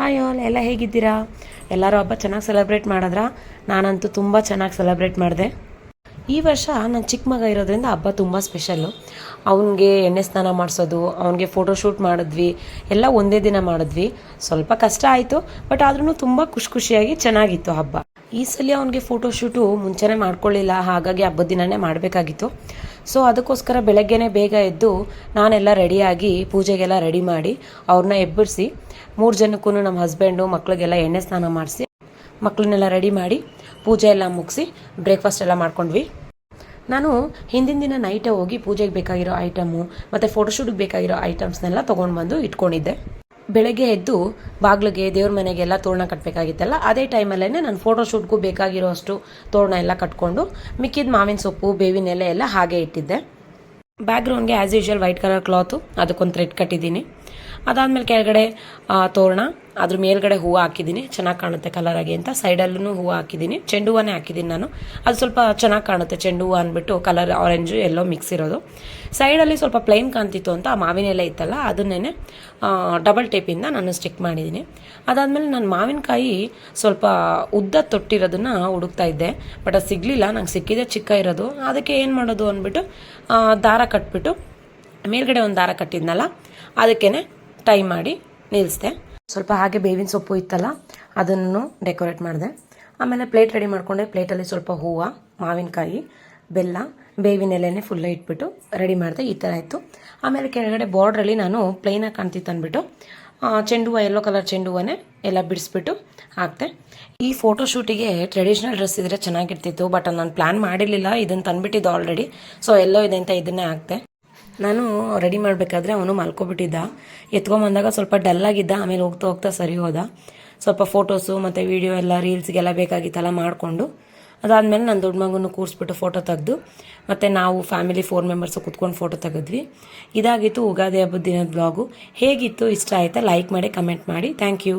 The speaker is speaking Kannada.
ಹಾಯ್ ಆಲ್, ಎಲ್ಲ ಹೇಗಿದ್ದೀರಾ? ಎಲ್ಲರೂ ಹಬ್ಬ ಚೆನ್ನಾಗಿ ಸೆಲೆಬ್ರೇಟ್ ಮಾಡಿದ್ರಾ? ನಾನಂತೂ ತುಂಬ ಚೆನ್ನಾಗಿ ಸೆಲೆಬ್ರೇಟ್ ಮಾಡಿದೆ. ಈ ವರ್ಷ ನನ್ನ ಚಿಕ್ಕ ಮಗ ಇರೋದ್ರಿಂದ ಹಬ್ಬ ತುಂಬ ಸ್ಪೆಷಲ್ಲು. ಅವನಿಗೆ ಎಣ್ಣೆ ಸ್ನಾನ ಮಾಡಿಸೋದು, ಅವನಿಗೆ ಫೋಟೋಶೂಟ್ ಮಾಡಿದ್ವಿ, ಎಲ್ಲ ಒಂದೇ ದಿನ ಮಾಡಿದ್ವಿ. ಸ್ವಲ್ಪ ಕಷ್ಟ ಆಯಿತು, ಬಟ್ ಆದ್ರೂ ತುಂಬ ಖುಷಿಯಾಗಿ ಚೆನ್ನಾಗಿತ್ತು ಹಬ್ಬ. ಈ ಸಲ ಅವನಿಗೆ ಫೋಟೋಶೂಟು ಮುಂಚೆನೇ ಮಾಡ್ಕೊಳ್ಳಿಲ್ಲ, ಹಾಗಾಗಿ ಹಬ್ಬದ ದಿನನೇ ಮಾಡಬೇಕಾಗಿತ್ತು. ಸೊ ಅದಕ್ಕೋಸ್ಕರ ಬೆಳಗ್ಗೆನೇ ಬೇಗ ಎದ್ದು ನಾನೆಲ್ಲ ರೆಡಿಯಾಗಿ ಪೂಜೆಗೆಲ್ಲ ರೆಡಿ ಮಾಡಿ ಅವ್ರನ್ನ ಎಬ್ಬರಿಸಿ 3 ಜನಕ್ಕೂ ನಮ್ಮ ಹಸ್ಬೆಂಡು ಮಕ್ಳಿಗೆಲ್ಲ ಎಣ್ಣೆ ಸ್ನಾನ ಮಾಡಿಸಿ ಮಕ್ಕಳನ್ನೆಲ್ಲ ರೆಡಿ ಮಾಡಿ ಪೂಜೆ ಎಲ್ಲ ಮುಗಿಸಿ ಬ್ರೇಕ್ಫಾಸ್ಟ್ ಎಲ್ಲ ಮಾಡ್ಕೊಂಡ್ವಿ. ನಾನು ಹಿಂದಿನ ದಿನ ನೈಟೇ ಹೋಗಿ ಪೂಜೆಗೆ ಬೇಕಾಗಿರೋ ಐಟಮು ಮತ್ತು ಫೋಟೋಶೂಟ್ಗೆ ಬೇಕಾಗಿರೋ ಐಟಮ್ಸ್ನೆಲ್ಲ ತೊಗೊಂಡು ಬಂದು ಇಟ್ಕೊಂಡಿದ್ದೆ. ಬೆಳಗ್ಗೆ ಎದ್ದು ಬಾಗಿಲಿಗೆ ದೇವ್ರ ಮನೆಗೆಲ್ಲ ತೋರಣ ಕಟ್ಟಬೇಕಾಗಿತ್ತಲ್ಲ, ಅದೇ ಟೈಮಲ್ಲೇ ನಾನು ಫೋಟೋಶೂಟ್ಗೂ ಬೇಕಾಗಿರೋ ಅಷ್ಟು ತೋರಣ ಎಲ್ಲ ಕಟ್ಕೊಂಡು ಮಿಕ್ಕಿದ ಮಾವಿನ ಸೊಪ್ಪು ಬೇವಿನ ಎಲೆ ಎಲ್ಲ ಹಾಗೆ ಇಟ್ಟಿದ್ದೆ. ಬ್ಯಾಕ್ಗ್ರೌಂಡ್ಗೆ as usual white colour cloth, ಅದಕ್ಕೊಂದು ಥ್ರೆಡ್ ಕಟ್ಟಿದ್ದೀನಿ. ಅದಾದಮೇಲೆ ಕೆಳಗಡೆ ತೋರಣ, ಅದ್ರ ಮೇಲ್ಗಡೆ ಹೂವು ಹಾಕಿದ್ದೀನಿ, ಚೆನ್ನಾಗಿ ಕಾಣುತ್ತೆ ಕಲರಾಗಿ ಅಂತ. ಸೈಡಲ್ಲೂ ಹೂವು ಹಾಕಿದ್ದೀನಿ, ಚೆಂಡು ಹೂವನ್ನೇ ಹಾಕಿದ್ದೀನಿ ನಾನು. ಅದು ಸ್ವಲ್ಪ ಚೆನ್ನಾಗಿ ಕಾಣುತ್ತೆ, ಚೆಂಡು ಹೂವು ಅಂದ್ಬಿಟ್ಟು ಕಲರ್ ಆರೆಂಜು ಎಲ್ಲೋ ಮಿಕ್ಸ್ ಇರೋದು. ಸೈಡಲ್ಲಿ ಸ್ವಲ್ಪ ಪ್ಲೈನ್ ಕಾಣ್ತಿತ್ತು ಅಂತ ಆ ಮಾವಿನ ಎಲೆ ಇತ್ತಲ್ಲ, ಅದನ್ನೇ ಡಬಲ್ ಟೇಪಿಂದ ನಾನು ಸ್ಟಿಕ್ ಮಾಡಿದ್ದೀನಿ. ಅದಾದಮೇಲೆ ನಾನು ಮಾವಿನಕಾಯಿ ಸ್ವಲ್ಪ ಉದ್ದ ತೊಟ್ಟಿರೋದನ್ನು ಹುಡುಕ್ತಾ ಇದ್ದೆ, ಬಟ್ ಅದು ಸಿಗಲಿಲ್ಲ. ನಂಗೆ ಸಿಕ್ಕಿದೆ ಚಿಕ್ಕ ಇರೋದು. ಅದಕ್ಕೆ ಏನು ಮಾಡೋದು ಅಂದ್ಬಿಟ್ಟು ದಾರ ಕಟ್ಬಿಟ್ಟು ಮೇಲ್ಗಡೆ ಒಂದು ದಾರ ಕಟ್ಟಿದ್ನಲ್ಲ ಅದಕ್ಕೇ ಟೈ ಮಾಡಿ ನಿಲ್ಲಿಸ್ದೆ. ಸ್ವಲ್ಪ ಹಾಗೆ ಬೇವಿನ ಸೊಪ್ಪು ಇತ್ತಲ್ಲ ಅದನ್ನು ಡೆಕೋರೇಟ್ ಮಾಡಿದೆ. ಆಮೇಲೆ ಪ್ಲೇಟ್ ರೆಡಿ ಮಾಡಿಕೊಂಡೆ. ಪ್ಲೇಟಲ್ಲಿ ಸ್ವಲ್ಪ ಹೂವು, ಮಾವಿನಕಾಯಿ, ಬೆಲ್ಲ, ಬೇವಿನ ಎಲೆನೇ ಫುಲ್ಲ ಇಟ್ಬಿಟ್ಟು ರೆಡಿ ಮಾಡಿದೆ. ಈ ಥರ ಇತ್ತು. ಆಮೇಲೆ ಕೆಳಗಡೆ ಬಾರ್ಡ್ರಲ್ಲಿ ನಾನು ಪ್ಲೈನಾಗಿ ಕಾಣ್ತಿತ್ತು ಅಂದ್ಬಿಟ್ಟು ಚೆಂಡು ಹೂವು, ಯೆಲ್ಲೋ ಕಲರ್ ಚೆಂಡು ಹೂವನ್ನೇ ಎಲ್ಲ ಬಿಡಿಸ್ಬಿಟ್ಟು ಹಾಕ್ತೆ. ಈ ಫೋಟೋಶೂಟಿಗೆ ಟ್ರೆಡಿಷ್ನಲ್ ಡ್ರೆಸ್ ಇದ್ದರೆ ಚೆನ್ನಾಗಿರ್ತಿತ್ತು, ಬಟ್ ನಾನು ಪ್ಲ್ಯಾನ್ ಮಾಡಿರಲಿಲ್ಲ. ಇದನ್ನು ತಂದುಬಿಟ್ಟಿದ್ದು ಆಲ್ರೆಡಿ, ಸೊ ಎಲ್ಲೋ ಇದೆ ಅಂತ ಇದನ್ನೇ ಹಾಕ್ತೆ. ನಾನು ರೆಡಿ ಮಾಡಬೇಕಾದ್ರೆ ಅವನು ಮಲ್ಕೊಬಿಟ್ಟಿದ್ದ. ಎತ್ಕೊಂಬಂದಾಗ ಸ್ವಲ್ಪ ಡಲ್ಲಾಗಿದ್ದ, ಆಮೇಲೆ ಹೋಗ್ತಾ ಹೋಗ್ತಾ ಸರಿ ಹೋದ. ಸ್ವಲ್ಪ ಫೋಟೋಸು ಮತ್ತು ವೀಡಿಯೋ ಎಲ್ಲ ರೀಲ್ಸ್ಗೆಲ್ಲ ಬೇಕಾಗಿತ್ತಲ್ಲ ಮಾಡಿಕೊಂಡು, ಅದಾದಮೇಲೆ ನನ್ನ ದೊಡ್ಡ ಮಗನೂ ಕೂರಿಸ್ಬಿಟ್ಟು ಫೋಟೋ ತೆಗೆದು ಮತ್ತು ನಾವು ಫ್ಯಾಮಿಲಿ 4 ಮೆಂಬರ್ಸು ಕುತ್ಕೊಂಡು ಫೋಟೋ ತೆಗೆದ್ವಿ. ಇದಾಗಿತ್ತು ಉಗಾದಿ ಹಬ್ಬದ ದಿನದ ಬ್ಲಾಗು. ಹೇಗಿತ್ತು, ಇಷ್ಟ ಆಯಿತಾ? ಲೈಕ್ ಮಾಡಿ, ಕಮೆಂಟ್ ಮಾಡಿ. Thank you.